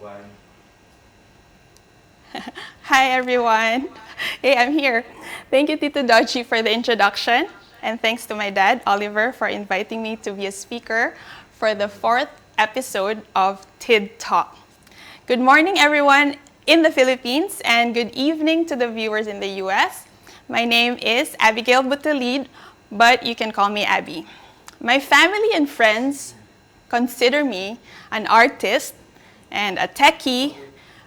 One. Hi, everyone. Hey, I'm here. Thank you, Tito Dodgy, for the introduction. And thanks to my dad, Oliver, for inviting me to be a speaker for the 4th episode of TID Talk. Good morning, everyone in the Philippines, and good evening to the viewers in the US. My name is Abigail Butalid, but you can call me Abby. My family and friends consider me an artist and a techie,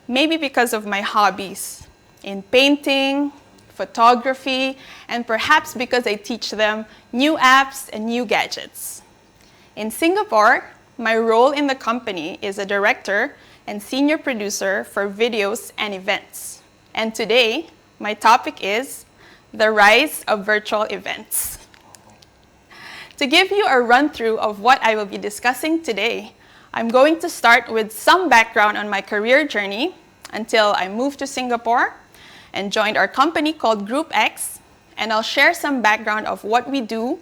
maybe because of my hobbies in painting, photography, and perhaps because I teach them new apps and new gadgets. In Singapore, my role in the company is a director and senior producer for videos and events. And today, my topic is the rise of virtual events. To give you a run-through of what I will be discussing today, I'm going to start with some background on my career journey until I moved to Singapore and joined our company called Group X, and I'll share some background of what we do,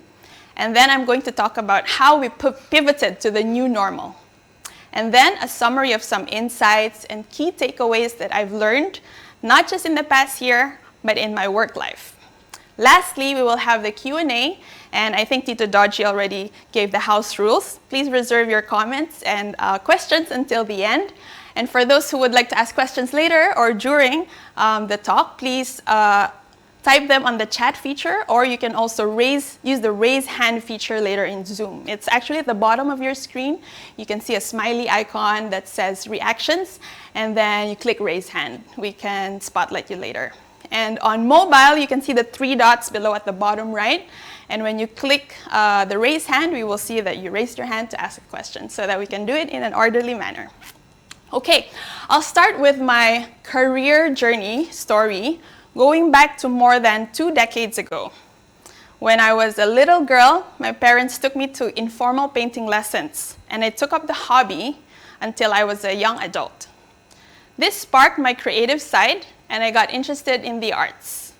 and then I'm going to talk about how we pivoted to the new normal. And then a summary of some insights and key takeaways that I've learned, not just in the past year, but in my work life. Lastly, we will have the Q&A, and I think Tito Dodgy already gave the house rules. Please reserve your comments and questions until the end. And for those who would like to ask questions later or during the talk, please type them on the chat feature, or you can also use the raise hand feature later in Zoom. It's actually at the bottom of your screen. You can see a smiley icon that says reactions, and then you click raise hand. We can spotlight you later. And on mobile, you can see the 3 dots below at the bottom right. And when you click the raise hand, we will see that you raised your hand to ask a question so that we can do it in an orderly manner. Okay, I'll start with my career journey story going back to more than 2 decades ago. When I was a little girl, my parents took me to informal painting lessons, and I took up the hobby until I was a young adult. This sparked my creative side, and I got interested in the arts.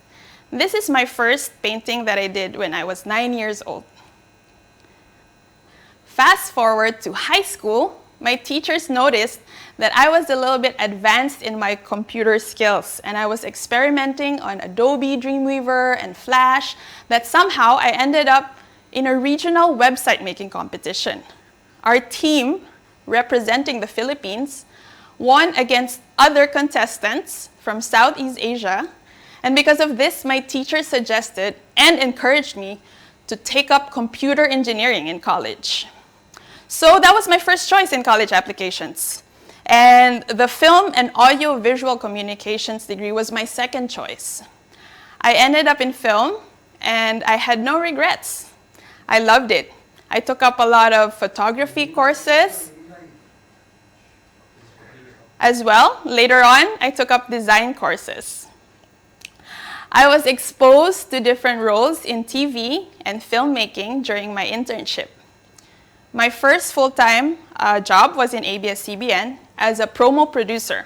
This is my first painting that I did when I was 9 years old. Fast forward to high school, my teachers noticed that I was a little bit advanced in my computer skills, and I was experimenting on Adobe Dreamweaver and Flash, that somehow I ended up in a regional website making competition. Our team, representing the Philippines, won against other contestants from Southeast Asia, and because of this, my teacher suggested and encouraged me to take up computer engineering in college. So that was my first choice in college applications. And the film and audio-visual communications degree was my second choice. I ended up in film, and I had no regrets. I loved it. I took up a lot of photography courses. As well, later on, I took up design courses. I was exposed to different roles in TV and filmmaking during my internship. My first full-time job was in ABS-CBN as a promo producer.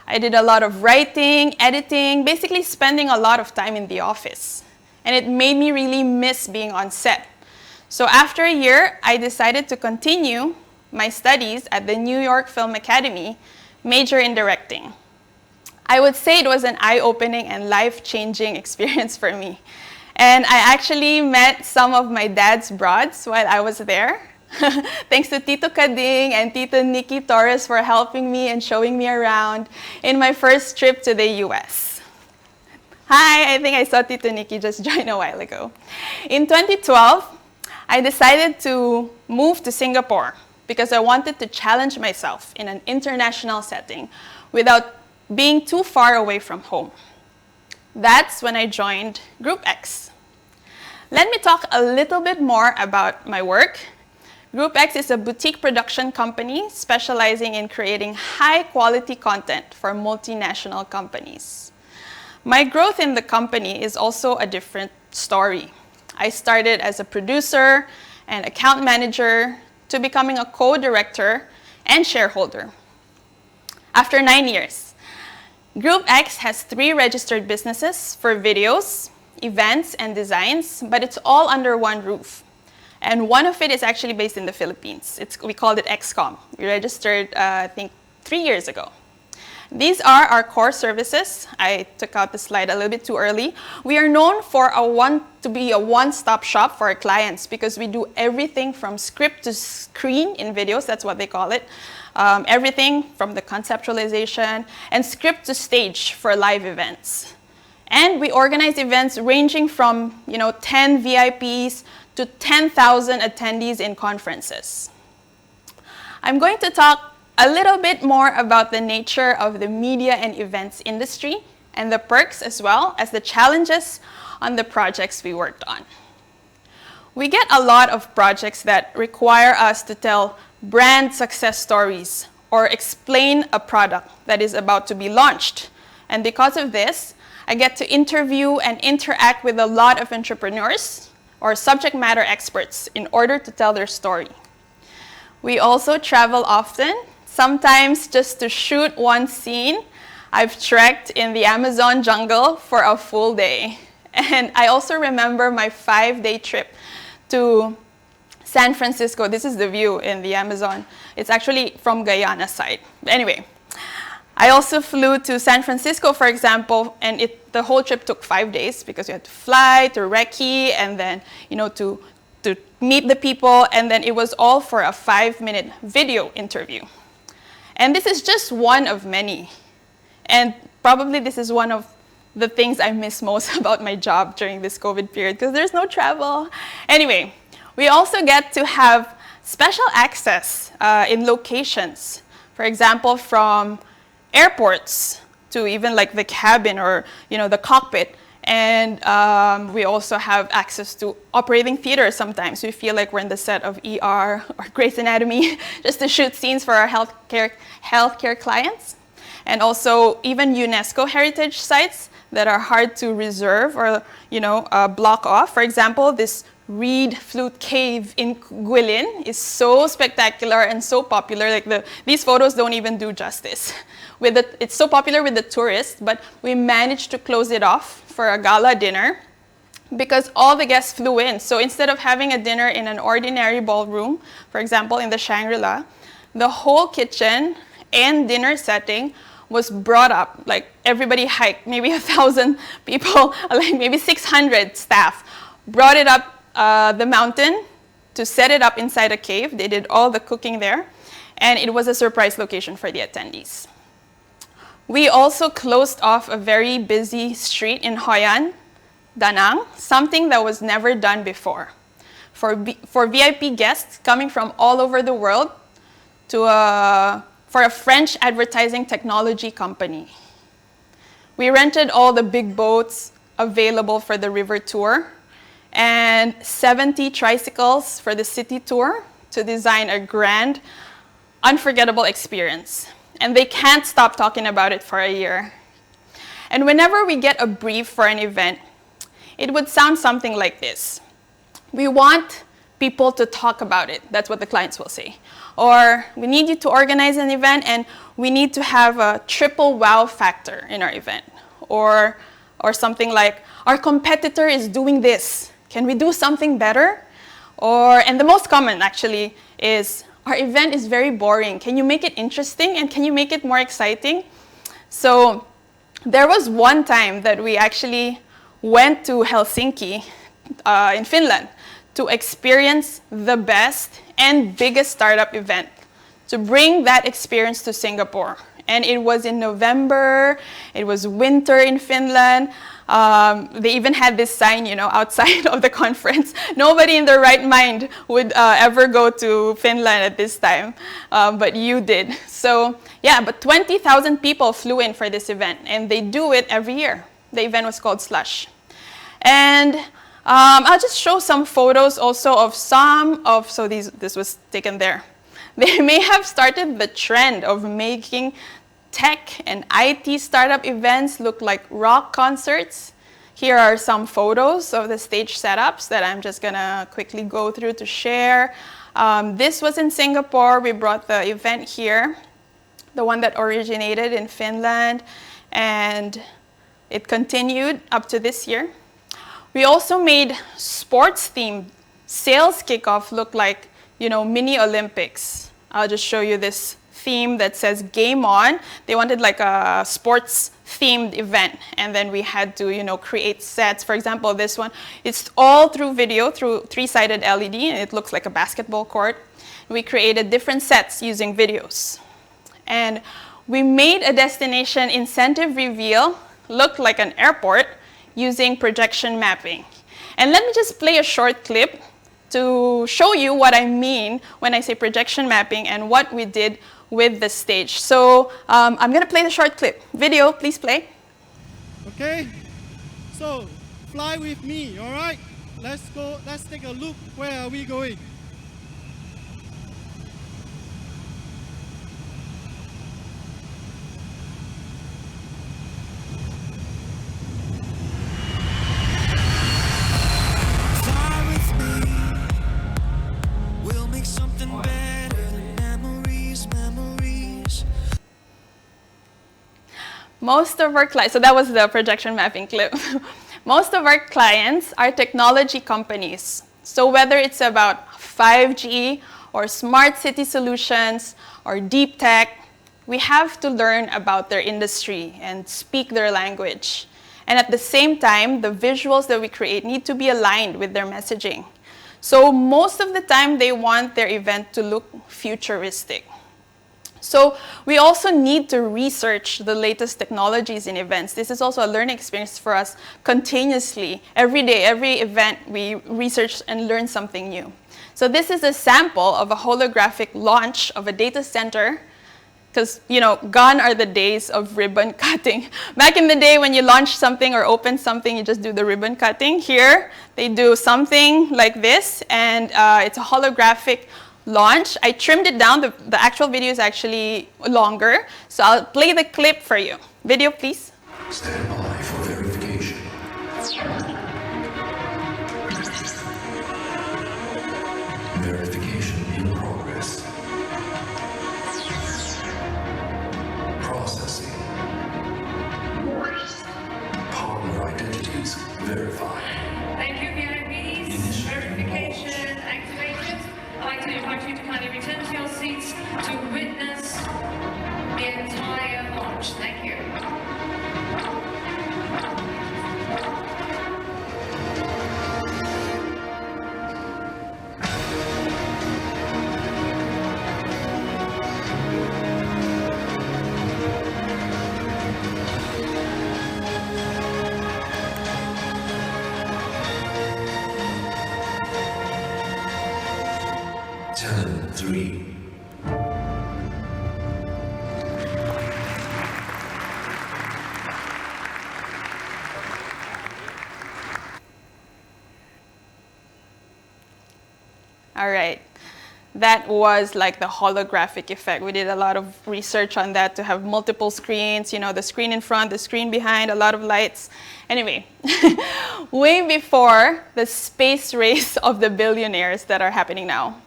I did a lot of writing, editing, basically spending a lot of time in the office. And it made me really miss being on set. So after a year, I decided to continue my studies at the New York Film Academy, major in directing. I would say it was an eye-opening and life-changing experience for me. And I actually met some of my dad's broads while I was there. Thanks to Tito Kading and Tito Nikki Torres for helping me and showing me around in my first trip to the US. Hi, I think I saw Tito Nikki just join a while ago. In 2012, I decided to move to Singapore because I wanted to challenge myself in an international setting without being too far away from home. That's when I joined Group X. Let me talk a little bit more about my work. Group X is a boutique production company specializing in creating high-quality content for multinational companies. My growth in the company is also a different story. I started as a producer and account manager to becoming a co-director and shareholder. After 9 years, Group X has 3 registered businesses for videos, events, and designs, but it's all under one roof. And one of it is actually based in the Philippines. We called it XCOM. We registered, I think, 3 years ago. These are our core services. I took out the slide a little bit too early. We are known for to be a one-stop shop for our clients because we do everything from script to screen in videos, that's what they call it. Everything from the conceptualization and script to stage for live events. And we organize events ranging from 10 VIPs to 10,000 attendees in conferences. I'm going to talk a little bit more about the nature of the media and events industry and the perks as well as the challenges on the projects we worked on. We get a lot of projects that require us to tell brand success stories or explain a product that is about to be launched. And because of this, I get to interview and interact with a lot of entrepreneurs or subject matter experts in order to tell their story. We also travel often, sometimes just to shoot one scene. I've trekked in the Amazon jungle for a full day. And I also remember my 5-day trip to San Francisco. This is the view in the Amazon. It's actually from Guyana side. But anyway, I also flew to San Francisco, for example, and the whole trip took 5 days because you had to fly to Recce and then, to meet the people, and then it was all for a 5-minute video interview. And this is just one of many. And probably this is one of the things I miss most about my job during this COVID period because there's no travel. Anyway, we also get to have special access in locations. For example, from airports to even like the cabin or the cockpit. And we also have access to operating theaters sometimes. We feel like we're in the set of ER or Grey's Anatomy just to shoot scenes for our healthcare clients. And also even UNESCO heritage sites that are hard to reserve or block off. For example, this reed flute cave in Guilin is so spectacular and so popular. Like these photos don't even do justice. It's so popular with the tourists, but we managed to close it off for a gala dinner because all the guests flew in. So instead of having a dinner in an ordinary ballroom, for example, in the Shangri-La, the whole kitchen and dinner setting was brought up. Like everybody hiked, maybe 1,000 people, like maybe 600 staff, brought it up the mountain to set it up inside a cave. They did all the cooking there, and it was a surprise location for the attendees. We also closed off a very busy street in Hoi An, Da Nang, something that was never done before. For VIP guests coming from all over the world for a French advertising technology company. We rented all the big boats available for the river tour and 70 tricycles for the city tour to design a grand, unforgettable experience. And they can't stop talking about it for a year. And whenever we get a brief for an event, it would sound something like this. We want people to talk about it. That's what the clients will say. Or we need you to organize an event and we need to have a triple wow factor in our event. Or something like, our competitor is doing this. Can we do something better? And the most common actually is, our event is very boring. Can you make it interesting and can you make it more exciting? So there was one time that we actually went to Helsinki in Finland to experience the best and biggest startup event, to bring that experience to Singapore. And it was in November, it was winter in Finland. They even had this sign, outside of the conference. Nobody in their right mind would ever go to Finland at this time, but you did. So yeah, but 20,000 people flew in for this event, and they do it every year. The event was called Slush. And I'll just show some photos also of so this was taken there. They may have started the trend of making tech and IT startup events look like rock concerts. Here are some photos of the stage setups that I'm just gonna quickly go through to share. This was in Singapore. We brought the event here, the one that originated in Finland, and it continued up to this year. We also made sports-themed sales kickoff look like, mini Olympics. I'll just show you this theme that says game on. They wanted like a sports themed event, and then we had to, you know, create sets. For example, this one, it's all through video, through 3-sided LED, and it looks like a basketball court. We created different sets using videos. And we made a destination incentive reveal look like an airport using projection mapping. And let me just play a short clip to show you what I mean when I say projection mapping and what we did with the stage. So I'm going to play the short clip. Video, please play. Okay, so fly with me, all right? Let's go, let's take a look. Where are we going? Most of our clients, so that was the projection mapping clip. Most of our clients are technology companies. So whether it's about 5G or smart city solutions or deep tech, we have to learn about their industry and speak their language. And at the same time, the visuals that we create need to be aligned with their messaging. So most of the time, they want their event to look futuristic. So we also need to research the latest technologies in events. This is also a learning experience for us continuously. Every day, every event, we research and learn something new. So this is a sample of a holographic launch of a data center, because, you know, gone are the days of ribbon cutting. Back in the day when you launch something or open something, you just do the ribbon cutting. Here, they do something like this, and it's a holographic launch. I trimmed it down. The actual video is actually longer, so I'll play the clip for you. Video, please. Stand by for verification. Verification in progress. Processing. Partner identities verified. Thank you, VIPs. Verification activated. I'd like to invite you to kindly return to your seats to witness the entire launch. Thank you. Three. All right. That was like the holographic effect. We did a lot of research on that to have multiple screens, you know, the screen in front, the screen behind, a lot of lights. Anyway, way before the space race of the billionaires that are happening now,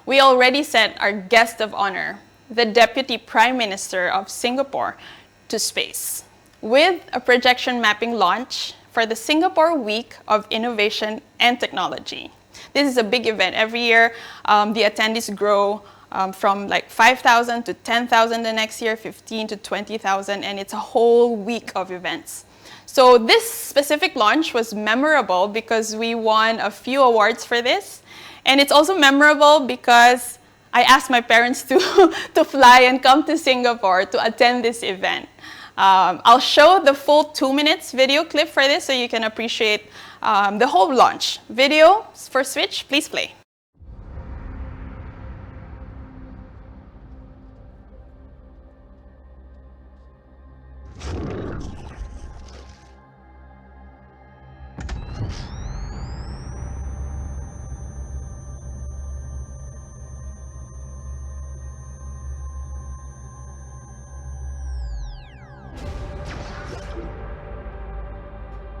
we already sent our guest of honor, the Deputy Prime Minister of Singapore, to space with a projection mapping launch for the Singapore Week of Innovation and Technology. This is a big event. Every year, the attendees grow from like 5,000 to 10,000 the next year, 15 to 20,000, and it's a whole week of events. So this specific launch was memorable because we won a few awards for this. And it's also memorable because I asked my parents to fly and come to Singapore to attend this event. I'll show the full 2 minutes video clip for this so you can appreciate the whole launch. Video for Switch, please play.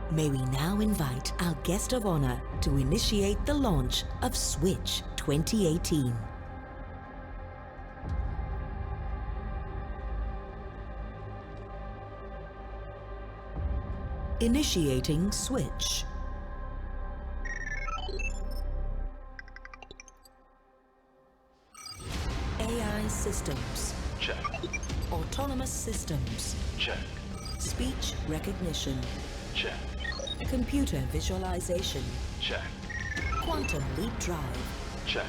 May we now invite our guest of honor to initiate the launch of Switch 2018. Initiating Switch. AI systems. Check. Autonomous systems. Check. Speech recognition. Check. Computer visualization. Check. Quantum leap drive. Check.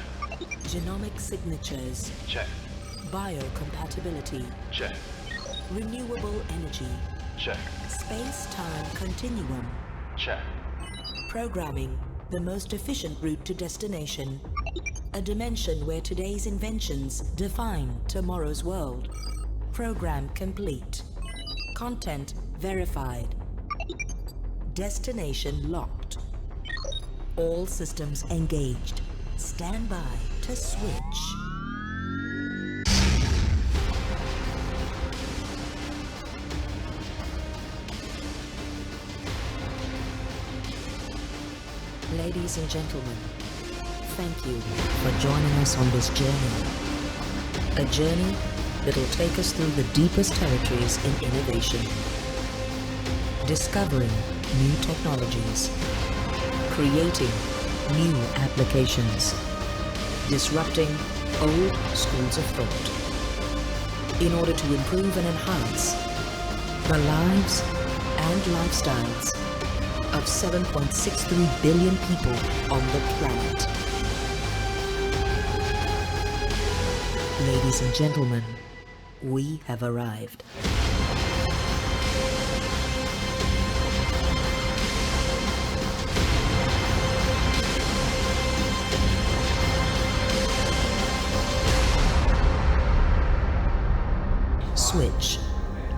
Genomic signatures. Check. Biocompatibility. Check. Renewable energy. Check. Space-time continuum. Check. Programming, the most efficient route to destination. A dimension where today's inventions define tomorrow's world. Program complete. Content verified. Destination locked. All systems engaged. Stand by to switch. Ladies and gentlemen, thank you for joining us on this journey. A journey that'll take us through the deepest territories in innovation. Discovering new technologies. Creating new applications. Disrupting old schools of thought. In order to improve and enhance the lives and lifestyles of 7.63 billion people on the planet. Ladies and gentlemen, we have arrived. Switch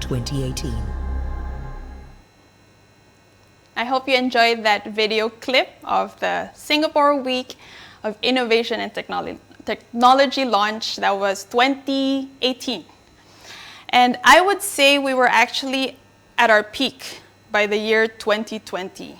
2018. I hope you enjoyed that video clip of the Singapore Week of Innovation and Technology launch that was 2018. And I would say we were actually at our peak by the year 2020.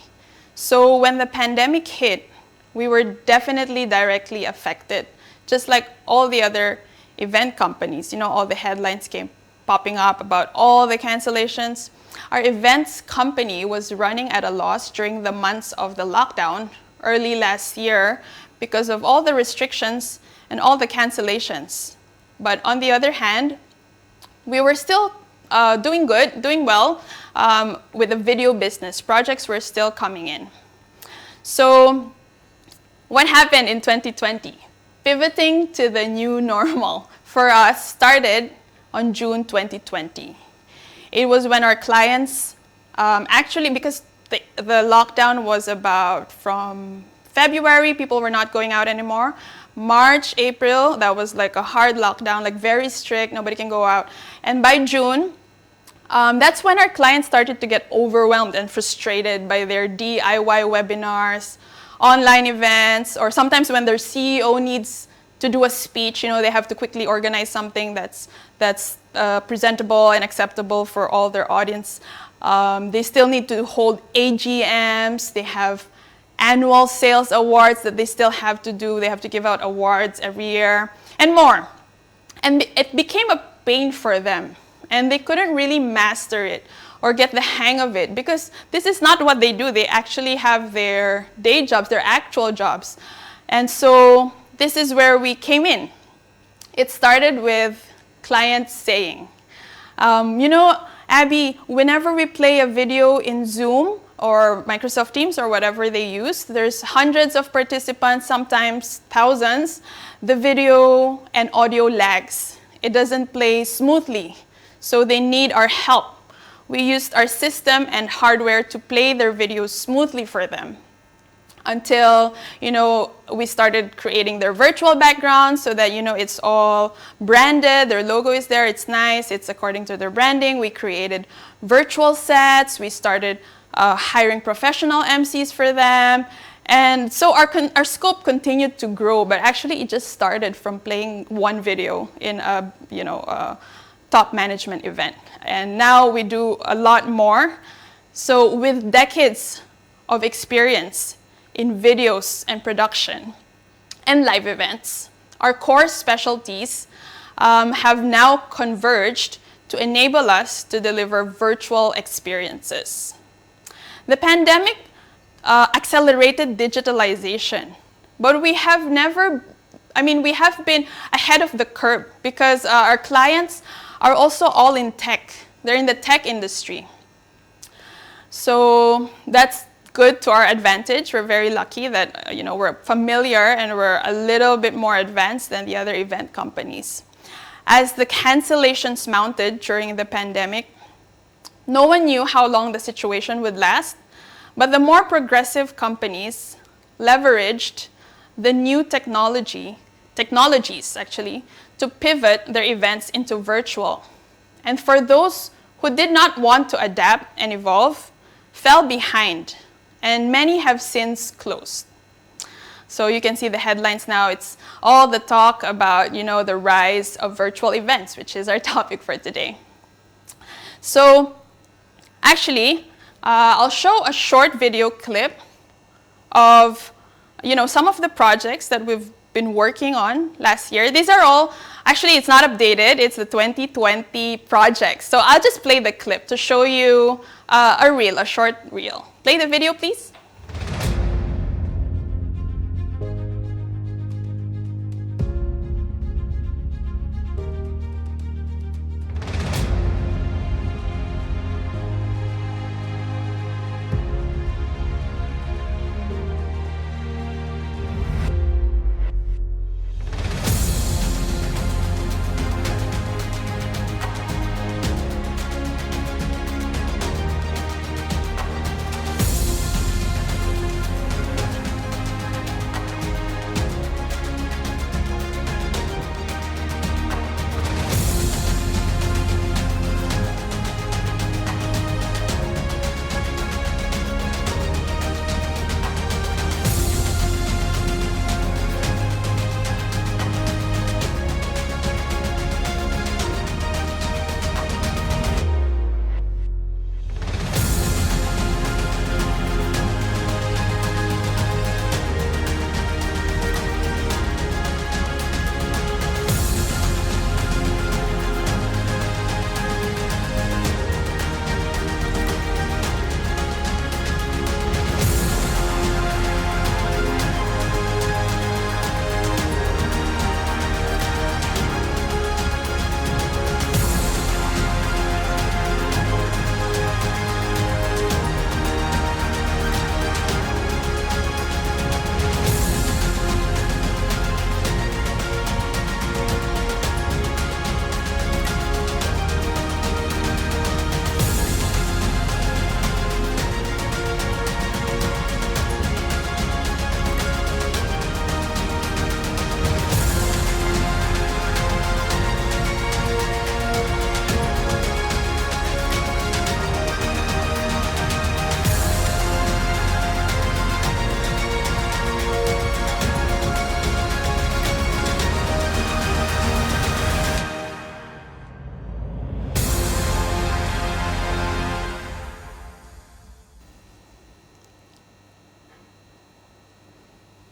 So when the pandemic hit, we were definitely directly affected, just like all the other event companies. You know, all the headlines came popping up about all the cancellations. Our events company was running at a loss during the months of the lockdown early last year because of all the restrictions and all the cancellations. But on the other hand, we were still doing well with the video business. Projects were still coming in. So what happened in 2020? Pivoting to the new normal for us started on June 2020. It was when our clients, actually because the lockdown was about from February, people were not going out anymore. March, April, that was like a hard lockdown, like very strict, nobody can go out. And by June, that's when our clients started to get overwhelmed and frustrated by their DIY webinars, online events, or sometimes when their CEO needs to do a speech, you know, they have to quickly organize something that's presentable and acceptable for all their audience. They still need to hold AGMs. They have annual sales awards that they still have to do. They have to give out awards every year and more. And it became a pain for them. And they couldn't really master it or get the hang of it because this is not what they do. They actually have their day jobs, their actual jobs. And so this is where we came in. It started with clients saying, you know, Abby, whenever we play a video in Zoom or Microsoft Teams or whatever they use, there's hundreds of participants, sometimes thousands. The video and audio lags. It doesn't play smoothly. So they need our help. We used our system and hardware to play their videos smoothly for them. Until, you know, we started creating their virtual backgrounds so that, you know, it's all branded, their logo is there, it's nice, it's according to their branding. We created virtual sets, we started hiring professional MCs for them. And so our scope continued to grow, but actually it just started from playing one video in a, you know, a top management event. And now we do a lot more. So with decades of experience in videos and production and live events, our core specialties have now converged to enable us to deliver virtual experiences. The pandemic accelerated digitalization, but we have never we have been ahead of the curve because our clients are also all in tech. They're in the tech industry. So that's good to our advantage. We're very lucky that we're familiar and we're a little bit more advanced than the other event companies. As the cancellations mounted during the pandemic, no one knew how long the situation would last, but the more progressive companies leveraged the new technologies actually to pivot their events into virtual. And for those who did not want to adapt and evolve, fell behind, and many have since closed. So you can see the headlines now. It's all the talk about, the rise of virtual events, which is our topic for today. So actually, I'll show a short video clip of, some of the projects that we've been working on last year. These are all, actually it's not updated, it's the 2020 projects. So I'll just play the clip to show you a short reel. Play the video, please.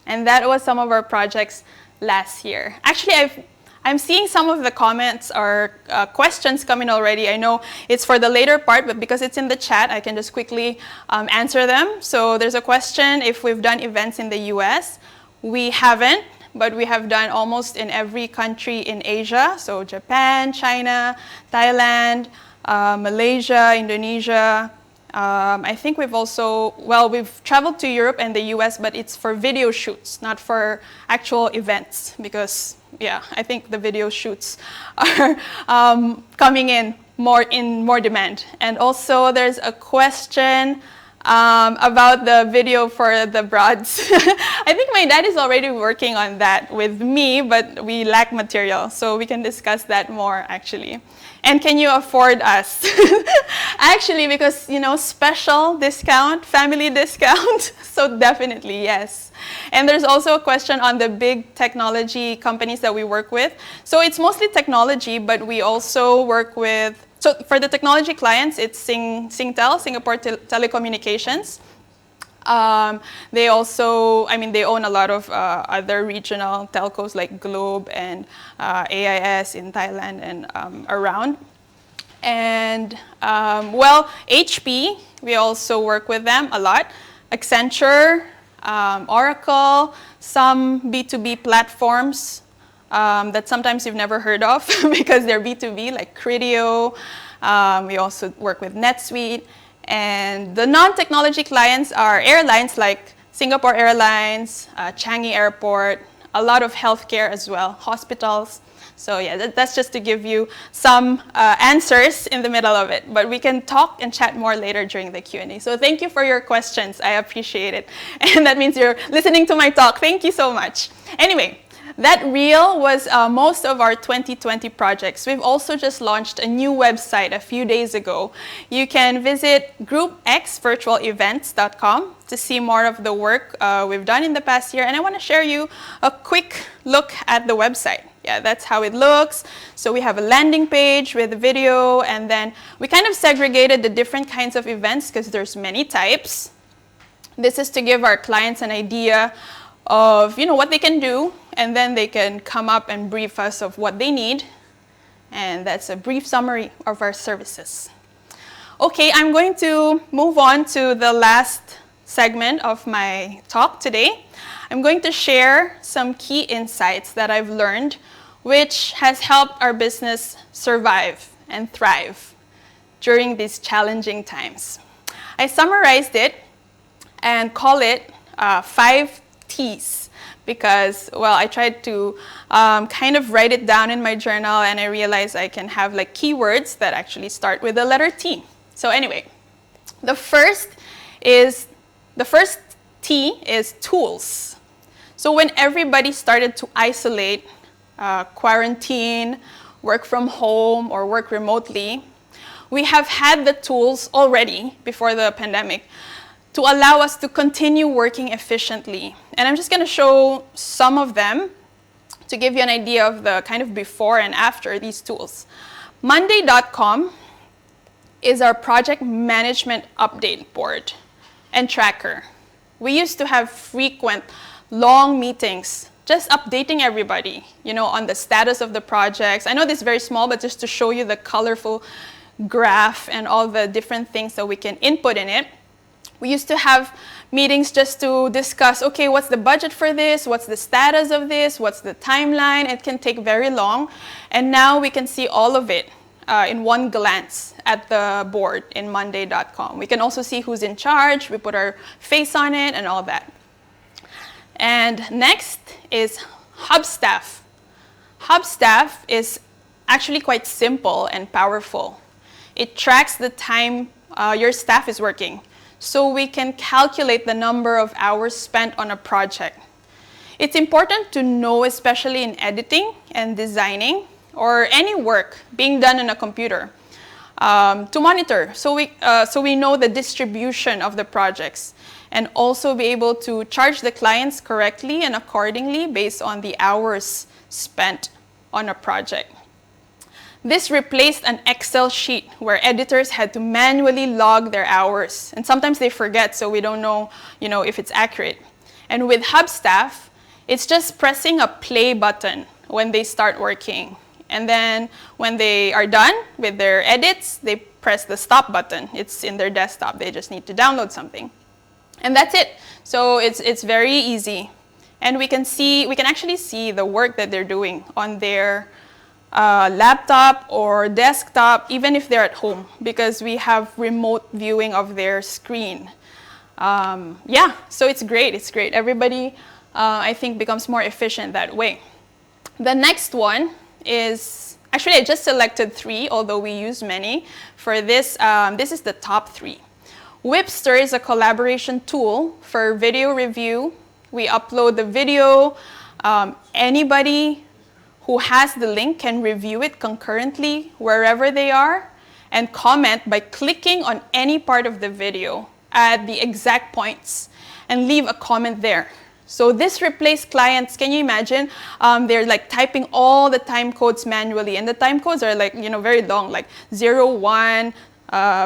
And that was some of our projects last year. Actually, I'm seeing some of the comments or questions coming already. I know it's for the later part, but because it's in the chat, I can just quickly answer them. So there's a question if we've done events in the US. We haven't, but we have done almost in every country in Asia. So Japan, China, Thailand, Malaysia, Indonesia. I think we've also, we've traveled to Europe and the US, but it's for video shoots, not for actual events, because, I think the video shoots are coming in more demand. And also there's a question about the video for the broads. I think my dad is already working on that with me, but we lack material, so we can discuss that more actually. And can you afford us? Actually, because, special discount, family discount, so definitely yes. And there's also a question on the big technology companies that we work with. So it's mostly technology, but we also work with, so for the technology clients, it's Singtel, Singapore Telecommunications. They also, they own a lot of other regional telcos like Globe and AIS in Thailand and around. And HP, we also work with them a lot. Accenture, Oracle, some B2B platforms that sometimes you've never heard of because they're B2B, like Criteo. We also work with NetSuite. And the non-technology clients are airlines like Singapore Airlines, Changi Airport, a lot of healthcare as well, hospitals. So yeah, that's just to give you some answers in the middle of it. But we can talk and chat more later during the Q&A. So thank you for your questions. I appreciate it. And that means you're listening to my talk. Thank you so much. Anyway, that reel was most of our 2020 projects. We've also just launched a new website a few days ago. You can visit groupxvirtualevents.com to see more of the work we've done in the past year. And I want to share you a quick look at the website. Yeah, that's how it looks. So we have a landing page with a video, and then we kind of segregated the different kinds of events because there's many types. This is to give our clients an idea of what they can do, and then they can come up and brief us of what they need. And that's a brief summary of our services. Okay, I'm going to move on to the last segment of my talk today. I'm going to share some key insights that I've learned, which has helped our business survive and thrive during these challenging times. I summarized it and call it 5 T's because, well, I tried to kind of write it down in my journal, and I realized I can have like keywords that actually start with the letter T. So anyway, the first T is tools. So when everybody started to isolate, quarantine, work from home, or work remotely, we have had the tools already before the pandemic to allow us to continue working efficiently. And I'm just going to show some of them to give you an idea of the kind of before and after these tools. Monday.com is our project management update board and tracker. We used to have frequent long meetings, just updating everybody, on the status of the projects. I know this is very small, but just to show you the colorful graph and all the different things that we can input in it. We used to have meetings just to discuss, okay, what's the budget for this? What's the status of this? What's the timeline? It can take very long. And now we can see all of it in one glance at the board in Monday.com. We can also see who's in charge. We put our face on it and all that. And next is Hubstaff. Hubstaff is actually quite simple and powerful. It tracks the time your staff is working, so we can calculate the number of hours spent on a project. It's important to know, especially in editing and designing, or any work being done on a computer, to monitor, so we know the distribution of the projects, and also be able to charge the clients correctly and accordingly based on the hours spent on a project. This replaced an Excel sheet where editors had to manually log their hours. And sometimes they forget, so we don't know, if it's accurate. And with Hubstaff, it's just pressing a play button when they start working. And then when they are done with their edits, they press the stop button. It's in their desktop. They just need to download something. And that's it. So it's very easy. And we can actually see the work that they're doing on their laptop or desktop, even if they're at home, because we have remote viewing of their screen. Yeah, so it's great. Everybody, I think, becomes more efficient that way. The next one is, actually I just selected 3, although we use many. For this, this is the top 3. Whipster is a collaboration tool for video review. We upload the video. Anybody who has the link can review it concurrently wherever they are and comment by clicking on any part of the video at the exact points and leave a comment there. So this replaced clients, can you imagine? They're like typing all the time codes manually, and the time codes are like, very long, like 0:1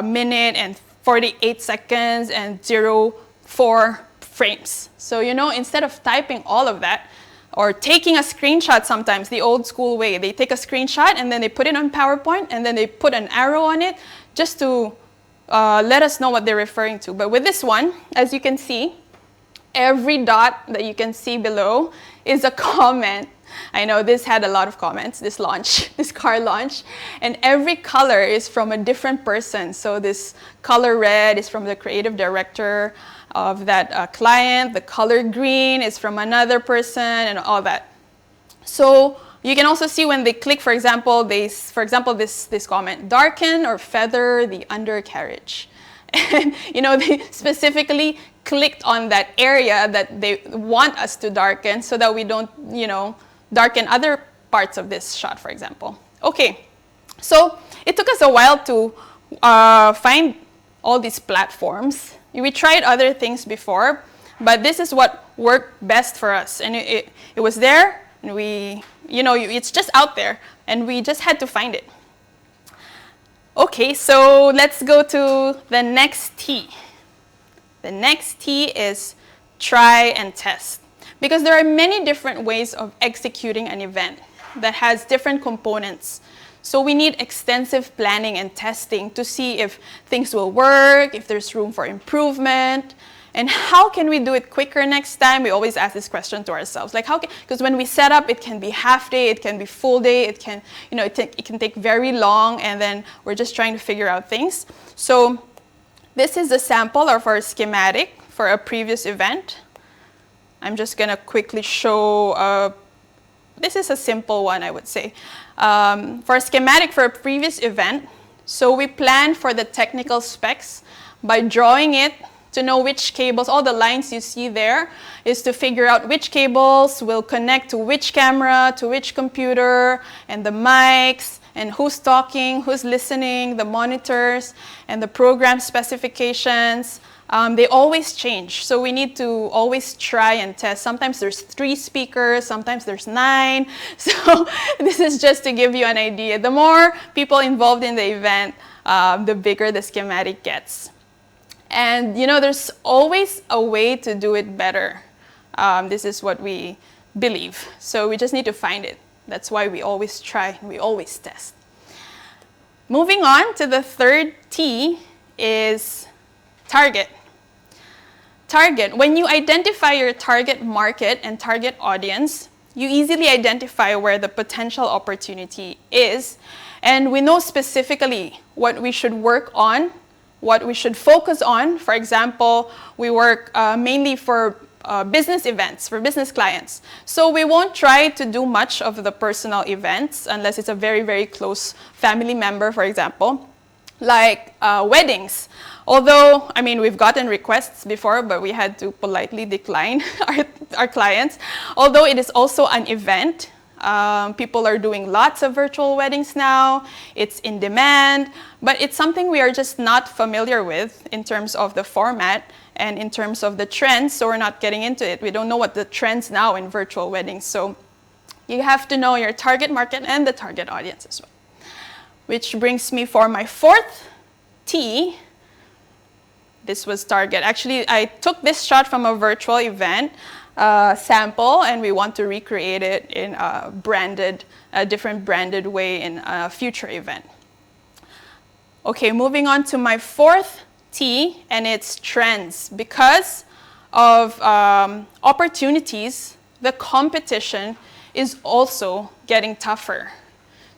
minute and 48 seconds and 0:4 frames. So, instead of typing all of that, or taking a screenshot sometimes, the old school way, they take a screenshot and then they put it on PowerPoint and then they put an arrow on it just to let us know what they're referring to. But with this one, as you can see, every dot that you can see below is a comment. I know this had a lot of comments, this launch, this car launch. And every color is from a different person. So this color red is from the creative director of that client. The color green is from another person and all that. So you can also see when they click, for example, this comment, darken or feather the undercarriage. And they specifically clicked on that area that they want us to darken so that we don't, darken other parts of this shot, for example. Okay, so it took us a while to find all these platforms. We tried other things before, but this is what worked best for us. And it was there, and it's just out there, and we just had to find it. Okay, so let's go to the next T. The next T is try and test. Because there are many different ways of executing an event that has different components. So we need extensive planning and testing to see if things will work, if there's room for improvement, and how can we do it quicker next time? We always ask this question to ourselves. Like because when we set up, it can be half day, it can be full day, it can, it can take very long, and then we're just trying to figure out things. So this is a sample of our schematic for a previous event. I'm just going to quickly show, this is a simple one, I would say. For a schematic for a previous event, so we planned for the technical specs by drawing it to know which cables, all the lines you see there, is to figure out which cables will connect to which camera, to which computer, and the mics, and who's talking, who's listening, the monitors, and the program specifications. They always change, so we need to always try and test. Sometimes there's 3 speakers, sometimes there's 9. So this is just to give you an idea. The more people involved in the event, the bigger the schematic gets. And there's always a way to do it better. This is what we believe. So we just need to find it. That's why we always try, we always test. Moving on to the third T is target. Target. When you identify your target market and target audience, you easily identify where the potential opportunity is, and we know specifically what we should work on, what we should focus on. For example, we work mainly for business events, for business clients. So we won't try to do much of the personal events unless it's a very, very close family member, for example, like weddings. Although, we've gotten requests before, but we had to politely decline our clients. Although it is also an event, people are doing lots of virtual weddings now. It's in demand, but it's something we are just not familiar with in terms of the format and in terms of the trends, so we're not getting into it. We don't know what the trends now in virtual weddings. So you have to know your target market and the target audience as well. Which brings me for my fourth T. This was target. Actually, I took this shot from a virtual event sample, and we want to recreate it in a different branded way in a future event. Okay, moving on to my fourth T, and it's trends. Because of opportunities, the competition is also getting tougher.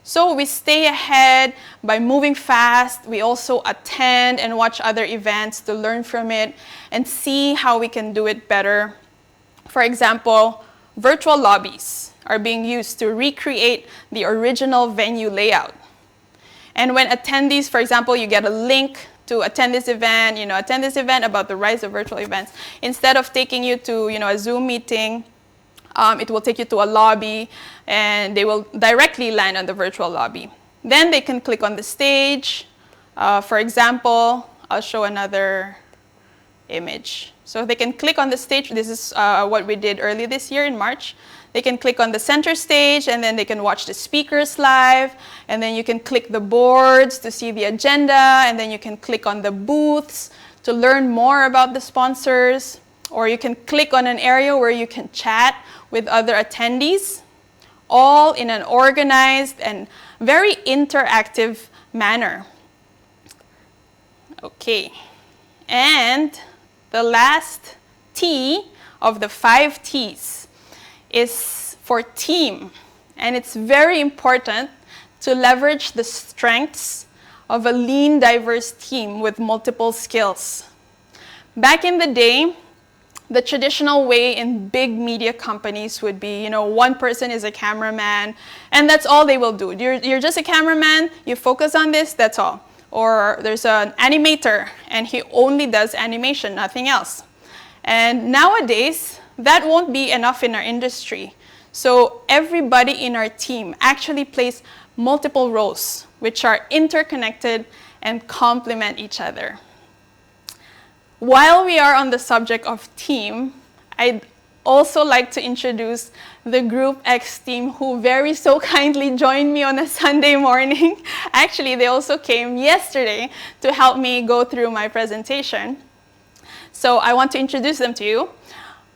So we stay ahead by moving fast. We also attend and watch other events to learn from it and see how we can do it better. For example, virtual lobbies are being used to recreate the original venue layout. And when attendees, for example, you get a link to attend this event, attend this event about the rise of virtual events, instead of taking you to, a Zoom meeting, it will take you to a lobby, and they will directly land on the virtual lobby. Then they can click on the stage. For example, I'll show another image. So they can click on the stage. This is what we did early this year in March. They can click on the center stage, and then they can watch the speakers live, and then you can click the boards to see the agenda, and then you can click on the booths to learn more about the sponsors, or you can click on an area where you can chat with other attendees, all in an organized and very interactive manner. Okay, and the last T of the 5 T's is for team. And it's very important to leverage the strengths of a lean, diverse team with multiple skills. Back in the day, the traditional way in big media companies would be, you know, one person is a cameraman, and that's all they will do. You're just a cameraman, you focus on this, that's all. Or there's an animator, and he only does animation, nothing else. And nowadays, that won't be enough in our industry. So everybody in our team actually plays multiple roles, which are interconnected and complement each other. While we are on the subject of team, I'd also like to introduce the Group X team who very so kindly joined me on a Sunday morning. Actually, they also came yesterday to help me go through my presentation. So I want to introduce them to you.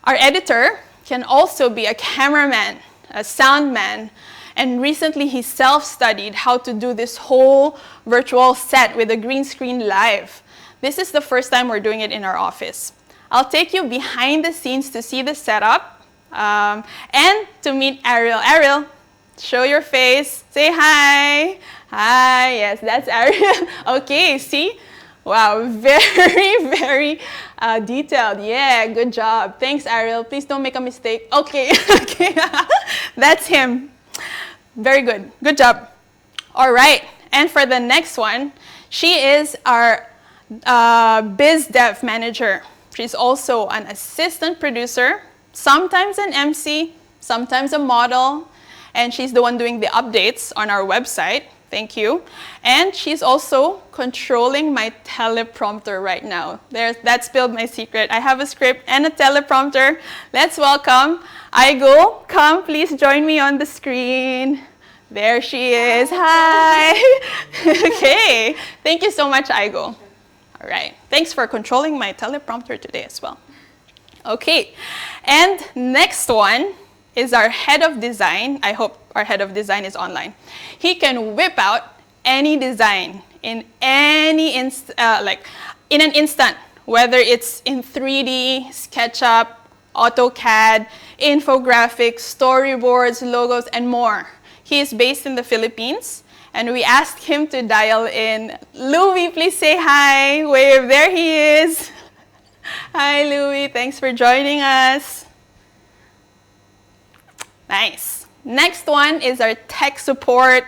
Our editor can also be a cameraman, a sound man, and recently he self-studied how to do this whole virtual set with a green screen live. This is the first time we're doing it in our office. I'll take you behind the scenes to see the setup and to meet Ariel. Ariel, show your face. Say hi. Hi, yes, that's Ariel. Okay, see? Wow, very, very detailed. Yeah, good job. Thanks, Ariel. Please don't make a mistake. Okay, okay. That's him. Very good. Good job. All right. And for the next one, she is our biz dev manager. She's also an assistant producer, sometimes an MC, sometimes a model, and she's the one doing the updates on our website. Thank you. And she's also controlling my teleprompter right now. That spilled my secret. I have a script and a teleprompter. Let's welcome Abigail. Come, please join me on the screen. There she is. Hi. Okay. Thank you so much, Abigail. All right. Thanks for controlling my teleprompter today as well. Okay. And next one is our head of design. I hope our head of design is online. He can whip out any design in any in an instant, whether it's in 3D, SketchUp, AutoCAD, infographics, storyboards, logos, and more. He is based in the Philippines, and we asked him to dial in. Louis, please say hi. Wave. There he is. Hi, Louis. Thanks for joining us. Nice. Next one is our tech support,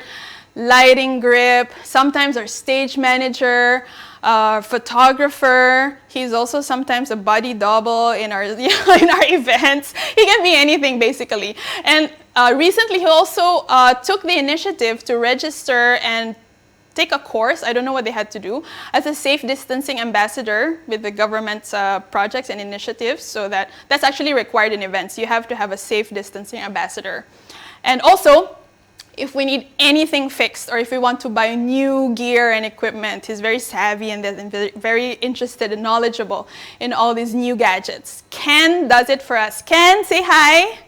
lighting grip, sometimes our stage manager, photographer. He's also sometimes a body double in our, in our events. He can be anything, basically. And recently, he also took the initiative to register and take a course, I don't know what they had to do, as a safe distancing ambassador with the government's projects and initiatives, so that's actually required in events. You have to have a safe distancing ambassador. And also, if we need anything fixed or if we want to buy new gear and equipment, he's very savvy and very interested and knowledgeable in all these new gadgets. Ken does it for us. Ken, say hi.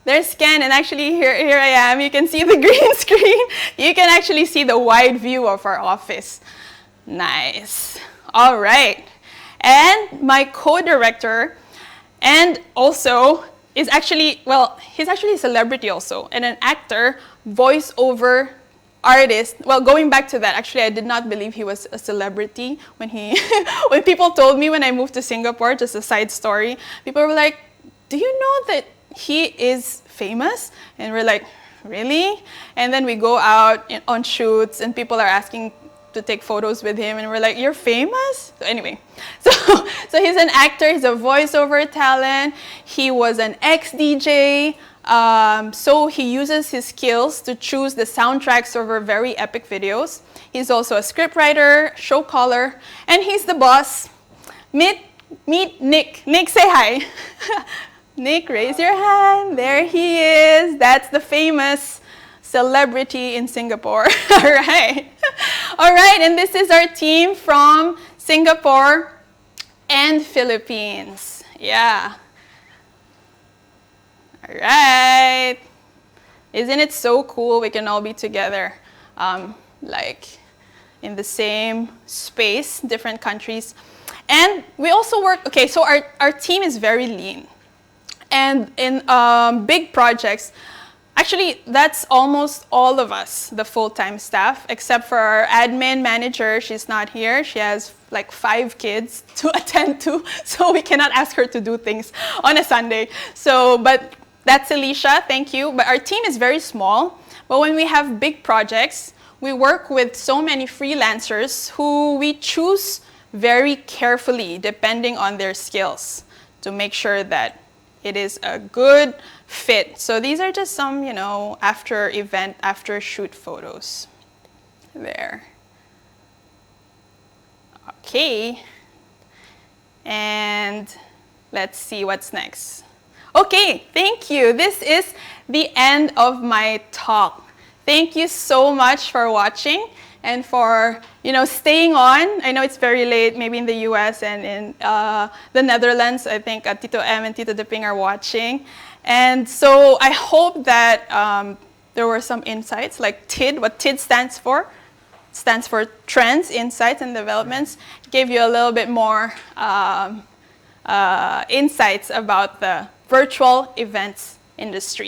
There's Ken, and actually here I am. You can see the green screen. You can actually see the wide view of our office. Nice. All right. And my co-director, and also is actually, well, he's actually a celebrity also, and an actor, voiceover artist. Well, going back to that, actually, I did not believe he was a celebrity when when people told me when I moved to Singapore, just a side story, people were like, do you know that he is famous? And we're like, really? And then we go out on shoots and people are asking to take photos with him and we're like, you're famous? So anyway, so he's an actor, he's a voiceover talent, he was an ex-DJ, so he uses his skills to choose the soundtracks over very epic videos. He's also a scriptwriter, show caller, and he's the boss. Meet Nick. Nick, say hi. Nick, raise your hand. There he is. That's the famous celebrity in Singapore. All right. All right, and this is our team from Singapore and Philippines. Yeah. All right. Isn't it so cool we can all be together, like in the same space, different countries. And we also work, okay, so our team is very lean. And in big projects, actually, that's almost all of us, the full-time staff, except for our admin manager. She's not here. She has like 5 kids to attend to, so we cannot ask her to do things on a Sunday. So, but that's Alicia, thank you. But our team is very small. But when we have big projects, we work with so many freelancers who we choose very carefully, depending on their skills, to make sure that it is a good fit. So these are just some, you know, after event, after shoot photos. There. Okay. And let's see what's next. Okay, thank you. This is the end of my talk. Thank you so much for watching and for, you know, staying on. I know it's very late, maybe in the US and in the Netherlands. I think Tito M and Tito Diping are watching. And so I hope that there were some insights, like TID, what TID stands for Trends, Insights, and Developments. Gave you a little bit more insights about the virtual events industry.